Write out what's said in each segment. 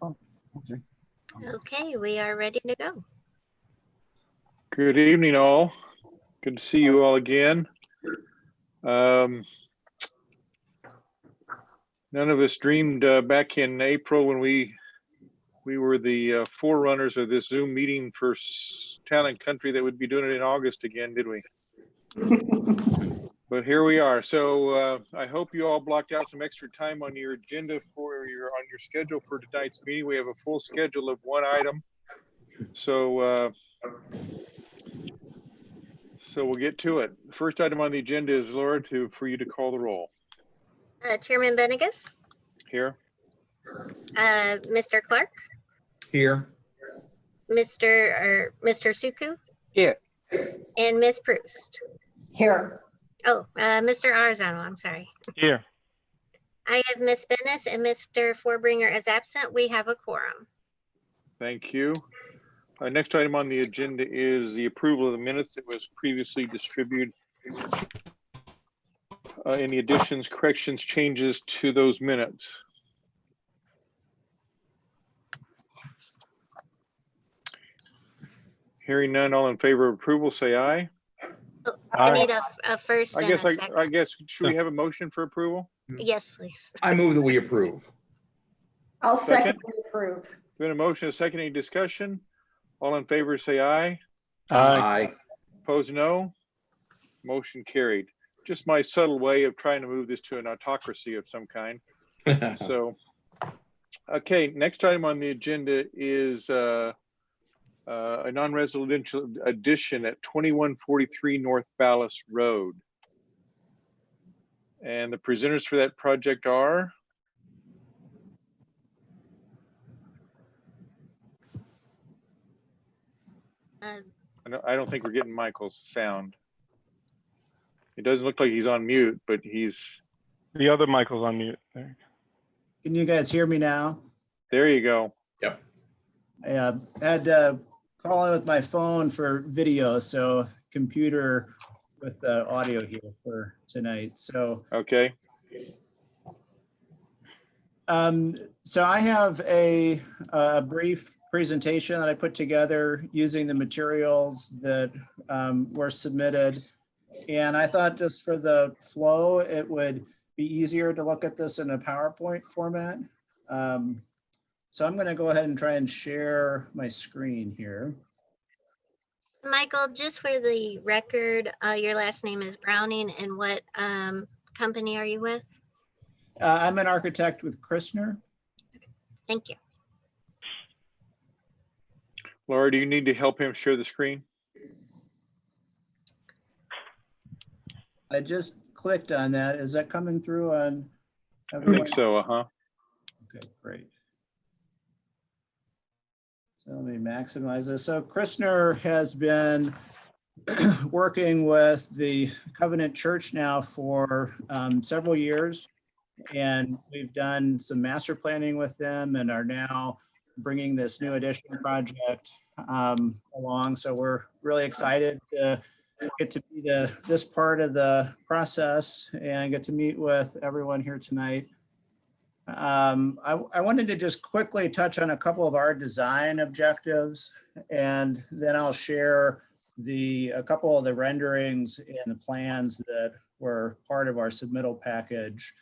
Oh, okay. Okay, we are ready to go. Good evening, all. Good to see you all again. None of us dreamed back in April when we were the forerunners of this Zoom meeting for Town and Country that would be doing it in August again, did we? But here we are. So I hope you all blocked out some extra time on your agenda on your schedule for tonight's meeting. We have a full schedule of one item. So we'll get to it. The first item on the agenda is, Laura, for you to call the roll. Chairman Benegas, Here. Mr. Clark, Here. Mr. Suku, Here. and Ms. Proust. Here. Oh, Mr. Arzano, I'm sorry. Here. I have Ms. Bennis and Mr. Forbringer as absent. We have a quorum. Thank you. Next item on the agenda is the approval of the minutes that was previously distributed. Any additions, corrections, changes to those minutes? Hearing none, all in favor of approval, say aye. Oh, I need a first I and a guess, second. I guess, should we have a motion for approval? Yes, please. I move that we approve. I'll second Second. and approve. Been a motion, a second, any discussion? All in favor, say aye. Aye. Opposed, no. Motion carried. Just my subtle way of trying to move this to an autocracy of some kind. So, okay, next item on the agenda is a non-residential addition at 2143 North Ballas Road. And the presenters for that project are? I don't think we're getting Michael's sound. It doesn't look like he's on mute, but he's. The other Michael's on mute. There. Can you guys hear me now? There you go. Yep. I had to call in with my phone for video, so computer with the audio here for tonight. So, Okay. so I have a brief presentation that I put together using the materials that were submitted. And I thought just for the flow, it would be easier to look at this in a PowerPoint format. So I'm going to go ahead and try and share my screen here. Michael, just for the record, your last name is Browning, and what company are you with? I'm an architect with Christner. Thank you. Laura, do you need to help him share the screen? I just clicked on that. Is that coming through on? I think so, Okay, great. So let me maximize this. So Christner has been working with the Covenant Church now for several years. And we've done some master planning with them and are now bringing this new addition project along. So we're really excited to get to be this part of the process and get to meet with everyone here tonight. I wanted to just quickly touch on a couple of our design objectives, and then I'll share a couple of the renderings and the plans that were part of our submittal package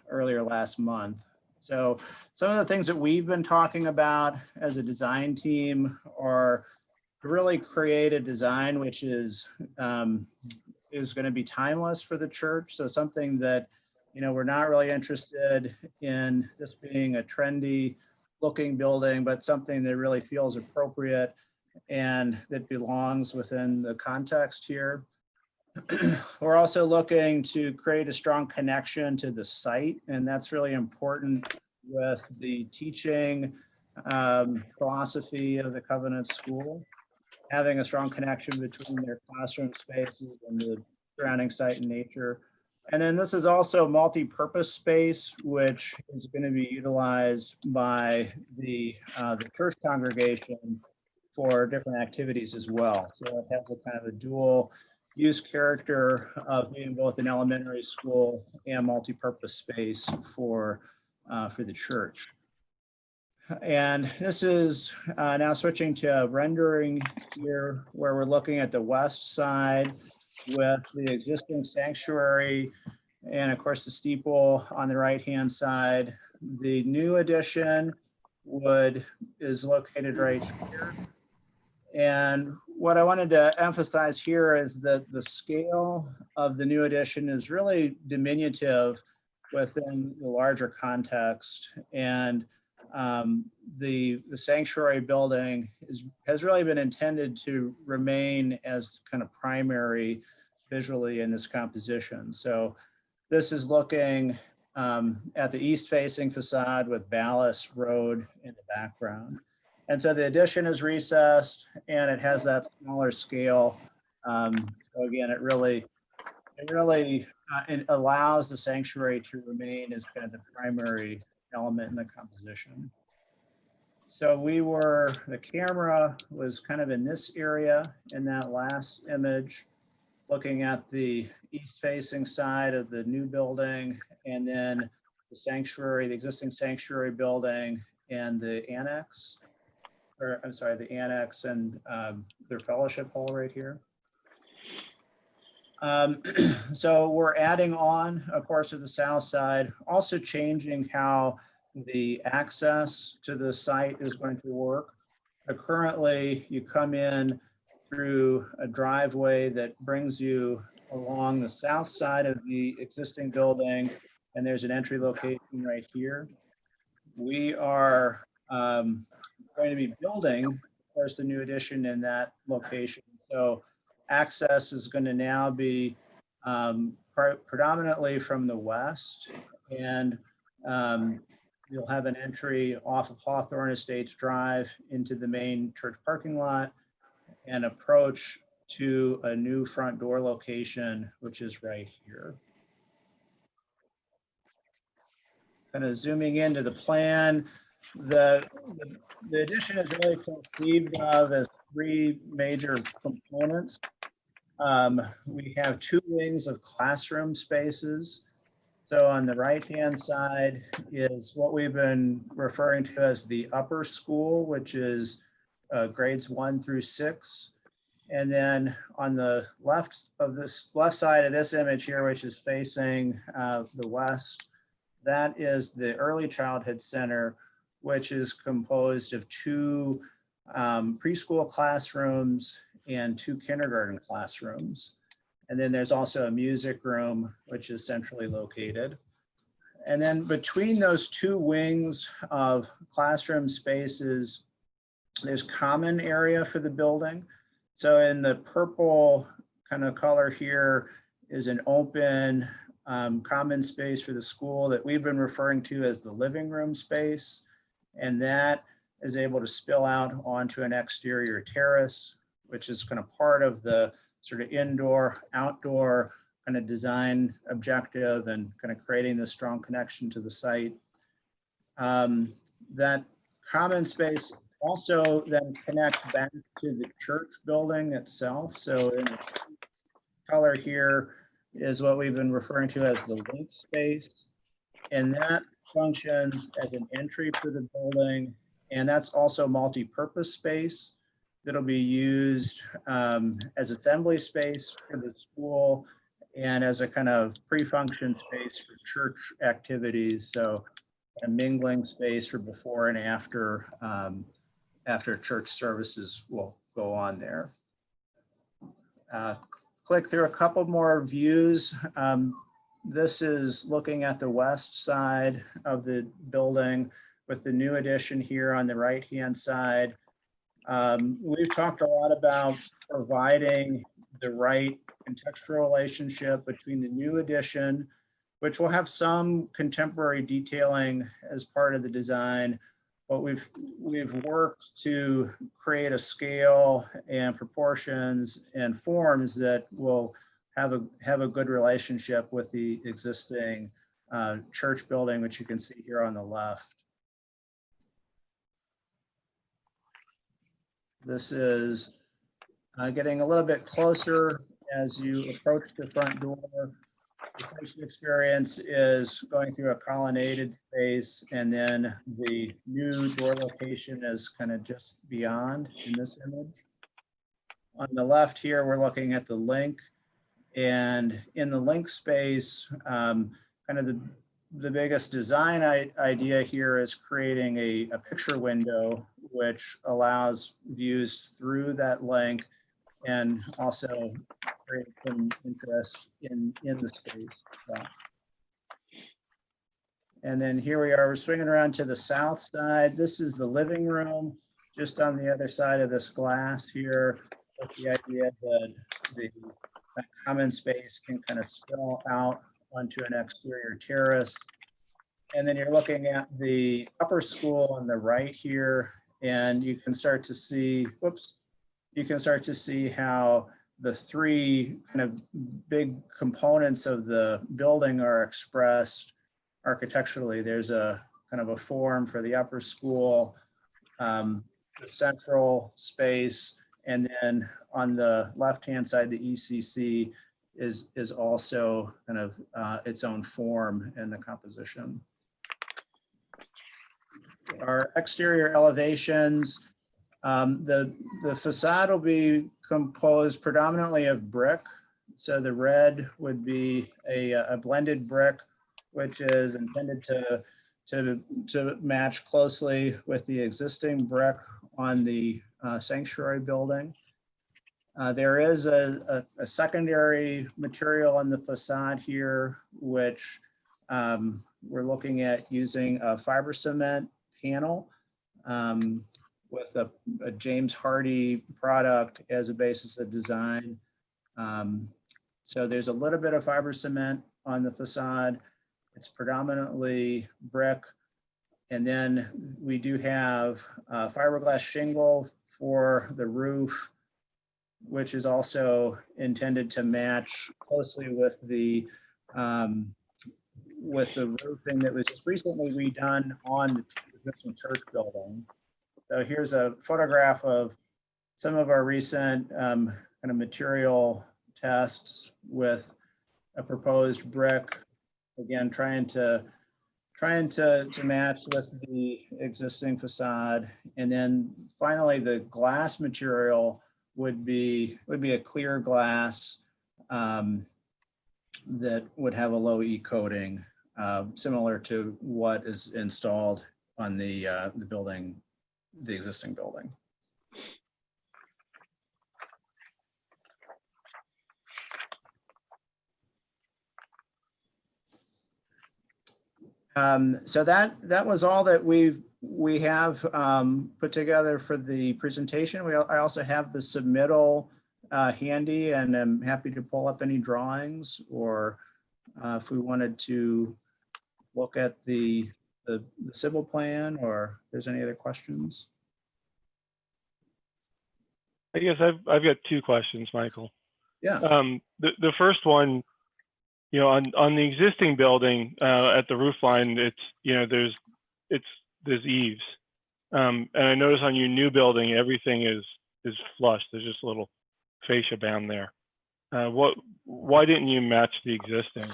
earlier last month. So some of the things that we've been talking about as a design team are to really create a design which is going to be timeless for the church. So something that, you know, we're not really interested in this being a trendy looking building, but something that really feels appropriate and that belongs within the context here. We're also looking to create a strong connection to the site, and that's really important with the teaching philosophy of the Covenant School, having a strong connection between their classroom spaces and the surrounding site and nature. And then this is also multi-purpose space, which is going to be utilized by the church congregation for different activities as well. So it has a kind of a dual use character of being both an elementary school and multi-purpose space for the church. And this is now switching to rendering here where we're looking at the west side with the existing sanctuary and of course the steeple on the right-hand side. The new addition is located right here. And what I wanted to emphasize here is that the scale of the new addition is really diminutive within the larger context. And the sanctuary building has really been intended to remain as kind of primary visually in this composition. So this is looking at the east-facing facade with Ballas Road in the background. And so the addition is recessed and it has that smaller scale. So again, it really it allows the sanctuary to remain as kind of the primary element in the composition. So the camera was kind of in this area in that last image, looking at the east-facing side of the new building, and then the sanctuary, the existing sanctuary building, and the annex, or I'm sorry, the annex and their fellowship hall right here. So we're adding on, of course, to the south side, also changing how the access to the site is going to work. Currently, you come in through a driveway that brings you along the south side of the existing building, and there's an entry location right here. We are going to be building, of course, the new addition in that location. So access is going to now be predominantly from the west, and you'll have an entry off of Hawthorne Estates Drive into the main church parking lot and approach to a new front door location, which is right here. Kind of zooming into the plan, the addition is really conceived of as three major components. We have two wings of classroom spaces. So on the right-hand side is what we've been referring to as the upper school, which is grades 1 through 6. And then on the left side of this image here, which is facing the west, that is the early childhood center, which is composed of two preschool classrooms and two kindergarten classrooms. And then there's also a music room, which is centrally located. And then between those two wings of classroom spaces, there's common area for the building. So in the purple kind of color here is an open common space for the school that we've been referring to as the living room space. And that is able to spill out onto an exterior terrace, which is kind of part of the sort of indoor, outdoor kind of design objective and kind of creating this strong connection to the site. That common space also then connects back to the church building itself. So in the color here is what we've been referring to as the link space. And that functions as an entry for the building. And that's also multi-purpose space that'll be used as assembly space for the school and as a kind of pre-function space for church activities. So a mingling space for before and after church services will go on there. Click through a couple more views. This is looking at the west side of the building with the new addition here on the right-hand side. We've talked a lot about providing the right contextual relationship between the new addition, which will have some contemporary detailing as part of the design, but we've worked to create a scale and proportions and forms that will have a good relationship with the existing church building, which you can see here on the left. This is getting a little bit closer as you approach the front door. The first experience is going through a colonnaded space, and then the new door location is kind of just beyond in this image. On the left here, we're looking at the link, and in the link space, kind of the biggest design idea here is creating a picture window, which allows views through that link and also create some interest in the space. So. And then here we are, we're swinging around to the south side. This is the living room, just on the other side of this glass here, with the idea that that common space can kind of spill out onto an exterior terrace. And then you're looking at the upper school on the right here, and you can start to see, you can start to see how the three kind of big components of the building are expressed architecturally. There's a kind of a form for the upper school, the central space, and then on the left-hand side, the ECC is also kind of its own form in the composition. Our exterior elevations, the facade will be composed predominantly of brick. So the red would be a blended brick, which is intended to match closely with the existing brick on the sanctuary building. There is a secondary material on the facade here, which we're looking at using a fiber cement panel with a James Hardie product as a basis of design. So there's a little bit of fiber cement on the facade. It's predominantly brick. And then we do have fiberglass shingle for the roof, which is also intended to match closely with the roofing that was just recently redone on the existing church building. So here's a photograph of some of our recent kind of material tests with a proposed brick, again, trying to match with the existing facade. And then finally, the glass material would be a clear glass that would have a low E coating, similar to what is installed on the building, the existing building. So that was all that we have put together for the presentation. I also have the submittal handy, and I'm happy to pull up any drawings, or if we wanted to look at the civil plan, or if there's any other questions. I guess I've got two questions, Michael. Yeah. The first one, you know, on the existing building at the roof line, it's, you know, there's eaves, and I notice on your new building everything is flush. There's just a little fascia band there. Why didn't you match the existing?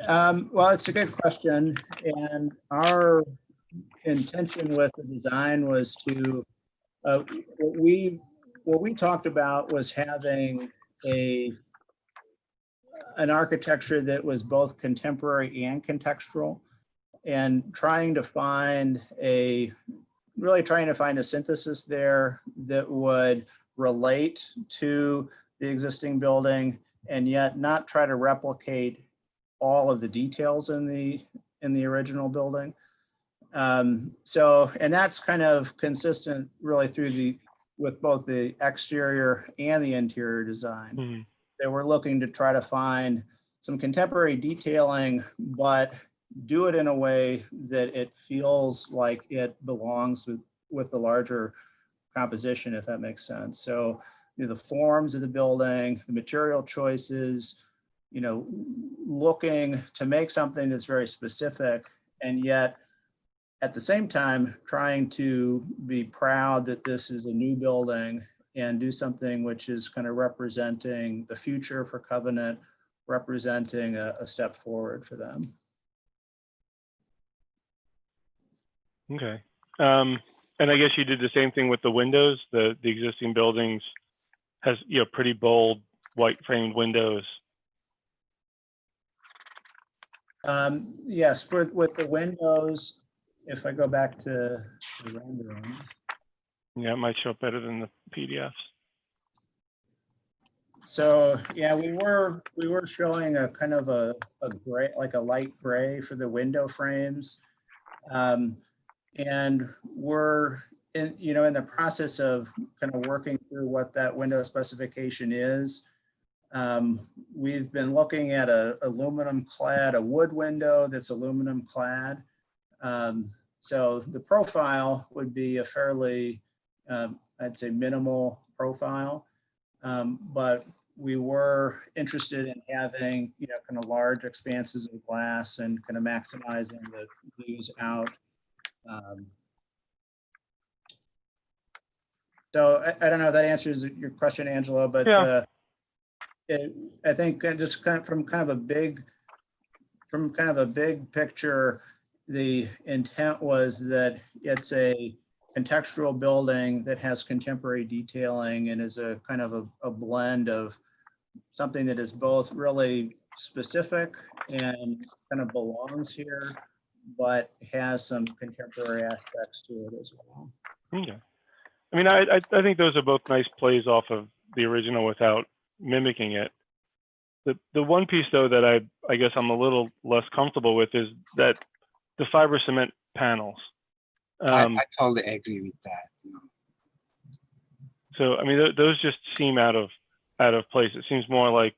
Well, it's a good question, and our intention with the design was to what we talked about was having an architecture that was both contemporary and contextual, and trying to find a synthesis there that would relate to the existing building and yet not try to replicate all of the details in the original building. So, and that's kind of consistent really with both the exterior and the interior design. Mm-hmm. That we're looking to try to find some contemporary detailing, but do it in a way that it feels like it belongs with the larger composition, if that makes sense. So, you know, the forms of the building, the material choices, you know, looking to make something that's very specific, and yet at the same time trying to be proud that this is a new building and do something which is kind of representing the future for Covenant, representing a step forward for them. Okay. And I guess you did the same thing with the windows. The existing buildings has, pretty bold white framed windows. Yes, with the windows, if I go back to the renderings. Yeah, it might show up better than the PDFs. So, yeah, we were showing a kind of a gray, like a light gray for the window frames. And we're in the process of kind of working through what that window specification is. We've been looking at a wood window that's aluminum clad. So the profile would be a fairly, I'd say, minimal profile. But we were interested in having, kind of large expanses of glass and kind of maximizing the views out. So I don't know if that answers your question, Angela, but Yeah. I think just from kind of a big picture, the intent was that it's a contextual building that has contemporary detailing and is a kind of a blend of something that is both really specific and kind of belongs here, but has some contemporary aspects to it as well. Okay. I mean, I think those are both nice plays off of the original without mimicking it. The one piece though that I guess I'm a little less comfortable with is that the fiber cement panels. I totally agree with that. So I mean, those just seem out of place. It seems more like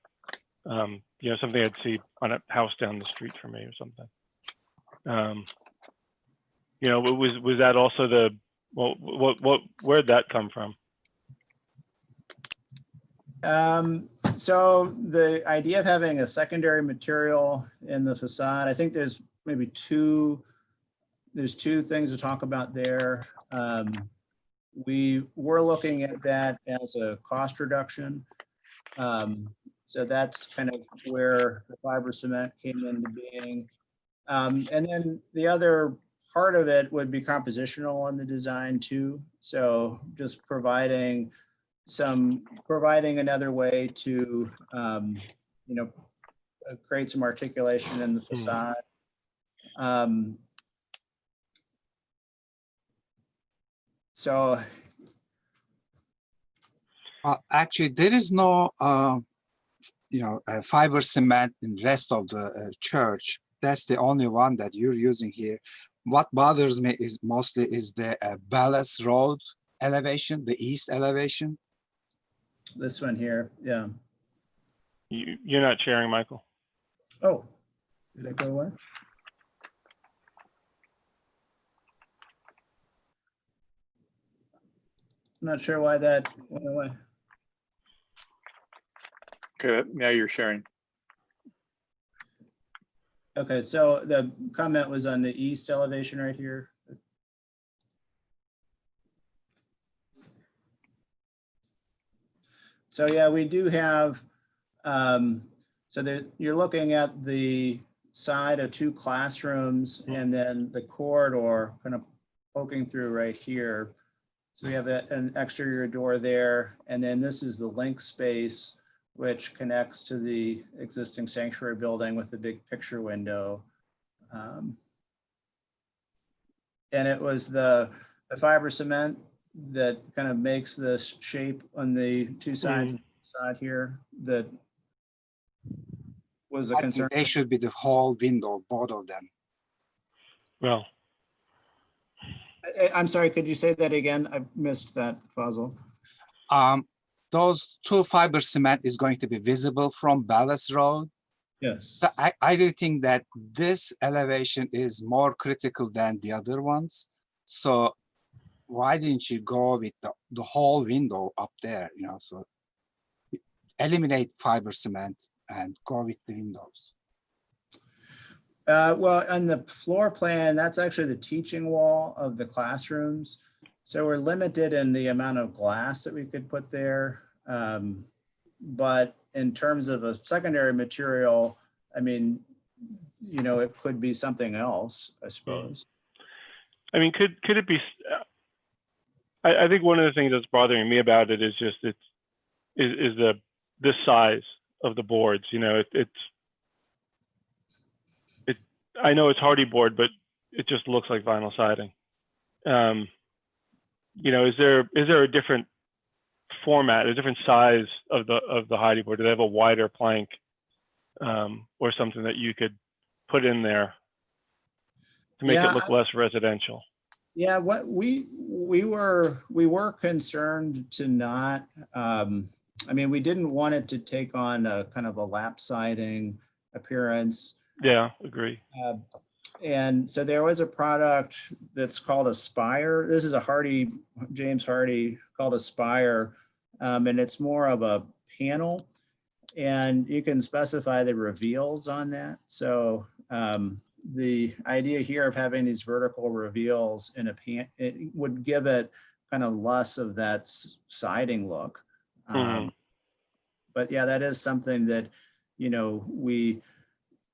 something I'd see on a house down the street from me or something. Was that also where'd that come from? So the idea of having a secondary material in the facade, I think there's maybe two things to talk about there. We were looking at that as a cost reduction. So that's kind of where the fiber cement came into being. And then the other part of it would be compositional on the design too. So just providing another way to, create some articulation in the facade. So. Actually, there is no, fiber cement in the rest of the church. That's the only one that you're using here. What bothers me is mostly the Ballas Road elevation, the east elevation. This one here, yeah. You're not sharing, Michael. Oh, did I go away? I'm not sure why that went away. Okay, now you're sharing. Okay, so the comment was on the east elevation right here. So yeah, we do have, so that you're looking at the side of two classrooms and then the corridor kind of poking through right here. So we have an exterior door there, and then this is the link space which connects to the existing sanctuary building with the big picture window. And it was the fiber cement that kind of makes this shape on the two sides side here that was a I think concern. they should be the whole window, both of them. Well, I'm sorry, could you say that again? I missed that, Fazil. Those two fiber cement is going to be visible from Ballas Road. Yes. So I do think that this elevation is more critical than the other ones. So why didn't you go with the whole window up there, so eliminate fiber cement and go with the windows. Well, on the floor plan, that's actually the teaching wall of the classrooms. So we're limited in the amount of glass that we could put there. But in terms of a secondary material, I mean, you know, it could be something else, I suppose. I mean, could it be? I think one of the things that's bothering me about it is just is the size of the boards. You know, I know it's hardy board, but it just looks like vinyl siding. You know, is there a different format, a different size of the hardy board? Do they have a wider plank or something that you could put in there to make it look less residential? Yeah, what we were concerned to not. I mean, we didn't want it to take on a kind of a lap siding appearance. Yeah, agree. And so there was a product that's called Aspire. This is a James Hardy called Aspire, and it's more of a panel, and you can specify the reveals on that. So the idea here of having these vertical reveals in it would give it kind of less of that siding look. But yeah, that is something that, you know, we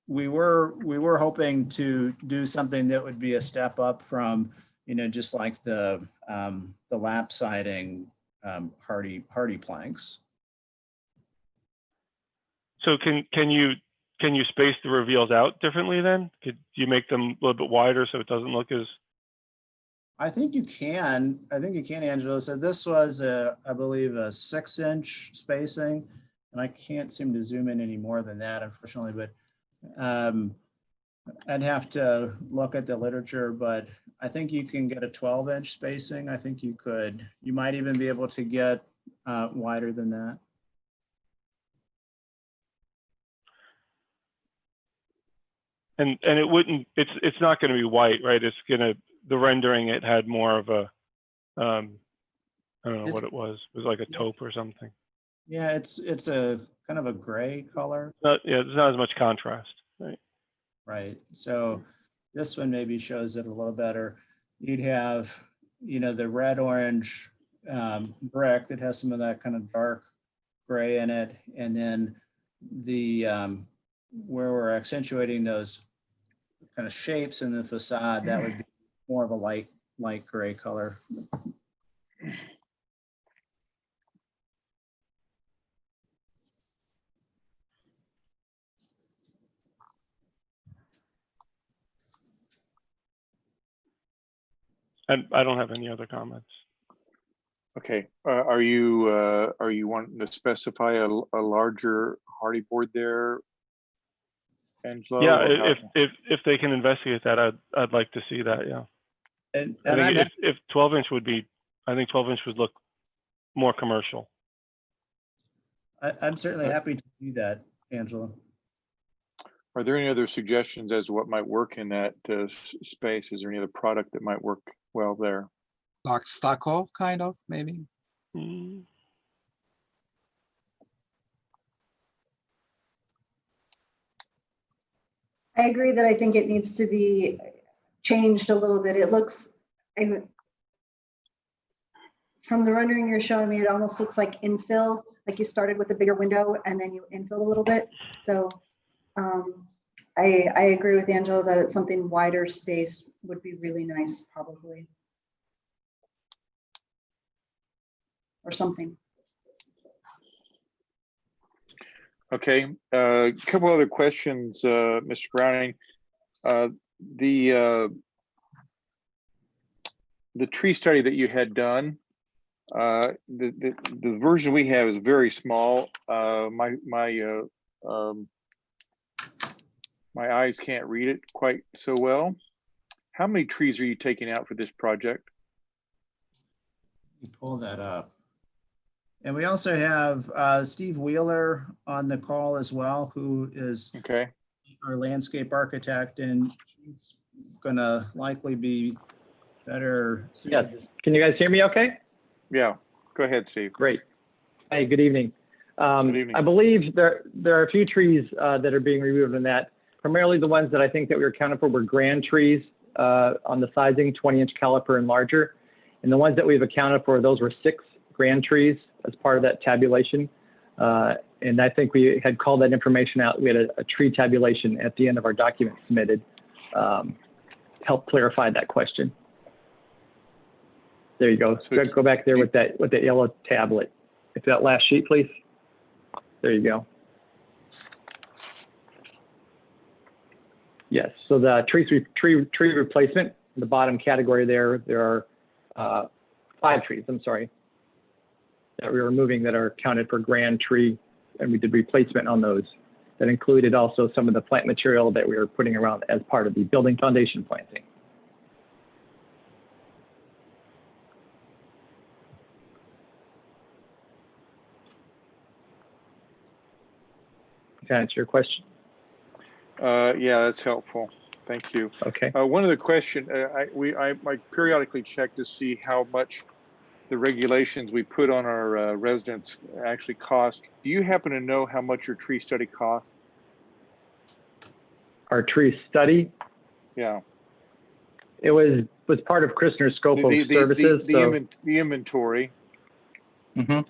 were hoping to do something that would be a step up from, you know, just like the lap siding hardy planks. So can you space the reveals out differently then? Could you make them a little bit wider so it doesn't look as? I think you can, Angela. So this was I believe a 6-inch spacing, and I can't seem to zoom in any more than that, unfortunately, but I'd have to look at the literature, but I think you can get a 12-inch spacing. I think you might even be able to get wider than that. And it wouldn't, it's not going to be white, right? The rendering, it had more of a, I don't know what it was. It was like a taupe or something. Yeah, it's a kind of a gray color. Yeah, there's not as much contrast, right? Right. So this one maybe shows it a little better. You'd have, you know, the red-orange brick that has some of that kind of dark gray in it. And then the, where we're accentuating those kind of shapes in the facade, that would be more of a light gray color. And I don't have any other comments. Okay, are you wanting to specify a larger hardy board there, Angelo? Yeah, if they can investigate that, I'd like to see that. Yeah. And I think if 12-inch would be, I think 12-inch would look more commercial. I'm certainly happy to do that, Angela. Are there any other suggestions as to what might work in that space? Is there any other product that might work well there? Like stucco, kind of, maybe. Mm. I agree that I think it needs to be changed a little bit. It looks, from the rendering you're showing me, it almost looks like infill, like you started with a bigger window and then you infilled a little bit. So I agree with Angela that it's something wider space would be really nice, probably. Or something. Okay, a couple other questions, Mr. Browning. The tree study that you had done, the version we have is very small. My eyes can't read it quite so well. How many trees are you taking out for this project? You pull that up. And we also have Steve Wheeler on the call as well, who is our landscape architect, and he's gonna likely be better. Yes. Can you guys hear me okay? Yeah, go ahead, Steve. Great. Hey, good evening. Good evening. I believe there are a few trees that are being removed in that. Primarily the ones that I think that we were accounted for were grand trees on the sizing, 20-inch caliper and larger. And the ones that we've accounted for, those were 6 grand trees as part of that tabulation. And I think we had called that information out. We had a tree tabulation at the end of our document submitted, help clarify that question. There you go. So- Go back there with that yellow tablet. If that last sheet, please. There you go. Yes. So the tree replacement, the bottom category there are 5 trees. I'm sorry, that we were removing that are counted for grand tree, and we did replacement on those. That included also some of the plant material that we were putting around as part of the building foundation planting. Can I answer your question? Yeah, that's helpful. Thank you. Okay. One other question, I periodically check to see how much the regulations we put on our residents actually cost. Do you happen to know how much your tree study costs? Our tree study, Yeah. it was part of Christner's scope of services. The inventory. Mhm.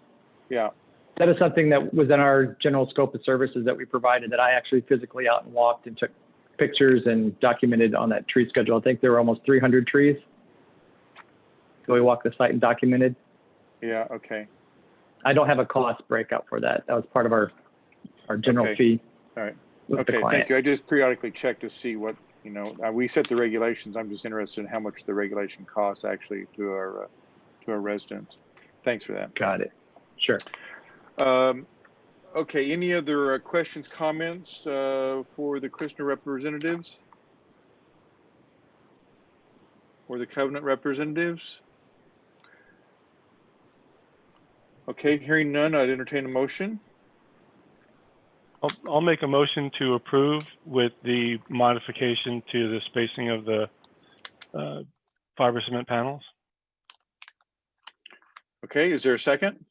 Yeah. That is something that was in our general scope of services that we provided, that I actually physically out and walked and took pictures and documented on that tree schedule. I think there were almost 300 trees. So we walked the site and documented. Yeah. Okay. I don't have a cost breakout for that. That was part of our general Okay. fee. All right. With the Okay. client. Thank you. I just periodically check to see what, we set the regulations. I'm just interested in how much the regulation costs actually to our residents. Thanks for that. Got it. Sure. Okay, any other questions, comments for the Christner representatives? Or the Covenant representatives? Okay, hearing none, I'd entertain a motion. I'll make a motion to approve with the modification to the spacing of the fiber cement panels. Okay, is there a second?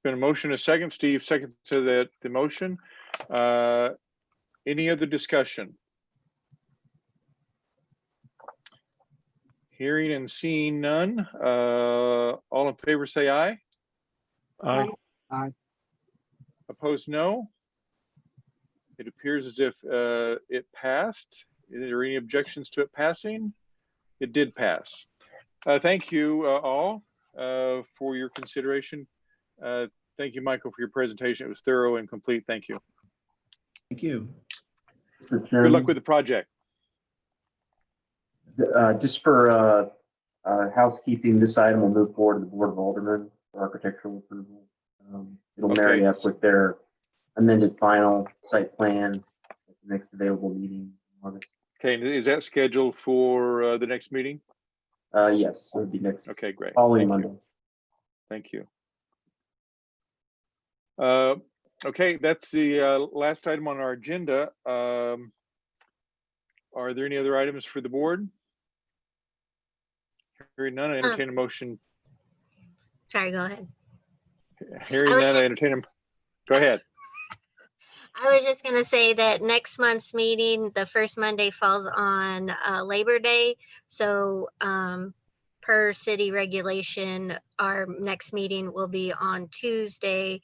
Been a motion, a second. Steve seconds to the motion. Any other discussion? Hearing and seeing none. All in favor say aye. Aye. Opposed, no. It appears as if it passed. Is there any objections to it passing? It did pass. Thank you all for your consideration. Thank you, Michael, for your presentation. It was thorough and complete. Thank you. Thank you. Good luck with the project. Just for housekeeping, this item will move forward to the Board of Aldermen for architectural approval. It'll marry up with their amended final site plan at the next available meeting in August. Okay, and is that scheduled for the next meeting? Yes, it would be next Okay, great. following Thank Monday. you. Thank you. Okay, that's the last item on our agenda. Are there any other items for the board? Hearing none, I entertain a motion. Sorry, go ahead. Hearing none, I entertain them. Go ahead. I was just gonna say that next month's meeting, the first Monday falls on Labor Day. So per city regulation, our next meeting will be on Tuesday,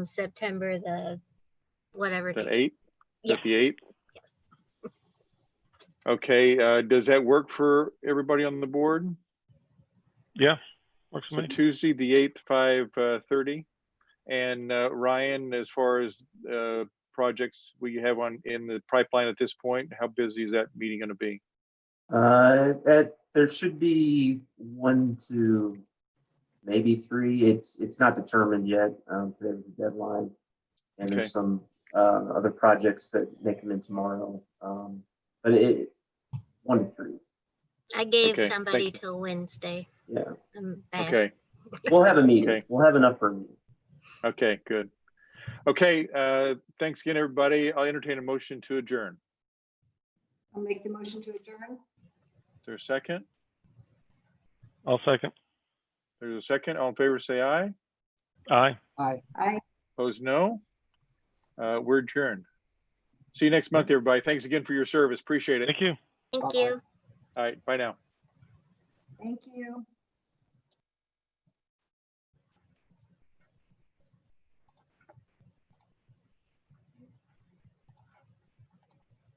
September the whatever The date. 8th? Is that the 8th? Yes. Okay, does that work for everybody on the board? Yeah, works for So me. Tuesday, the 8th, 5:30. And Ryan, as far as projects we have in the pipeline at this point, how busy is that meeting going to be? There should be 1 to maybe 3. It's not determined yet. Today was the deadline, and Okay. there's some other projects that may come in tomorrow. But 1 to 3. I gave Okay, somebody thank you. till Wednesday. Yeah, I'm bad. Okay, we'll have a meeting. Okay. We'll have enough for a meeting. okay, good. Okay, thanks again, everybody. I'll entertain a motion to adjourn. I'll make the motion to adjourn. Is there a second? I'll second. There's a second. All in favor, say aye. Aye. Aye. Opposed, no. We're adjourned. See you next month, everybody. Thanks again for your service. Appreciate it. Thank you. Thank you. All right, bye now. Thank you.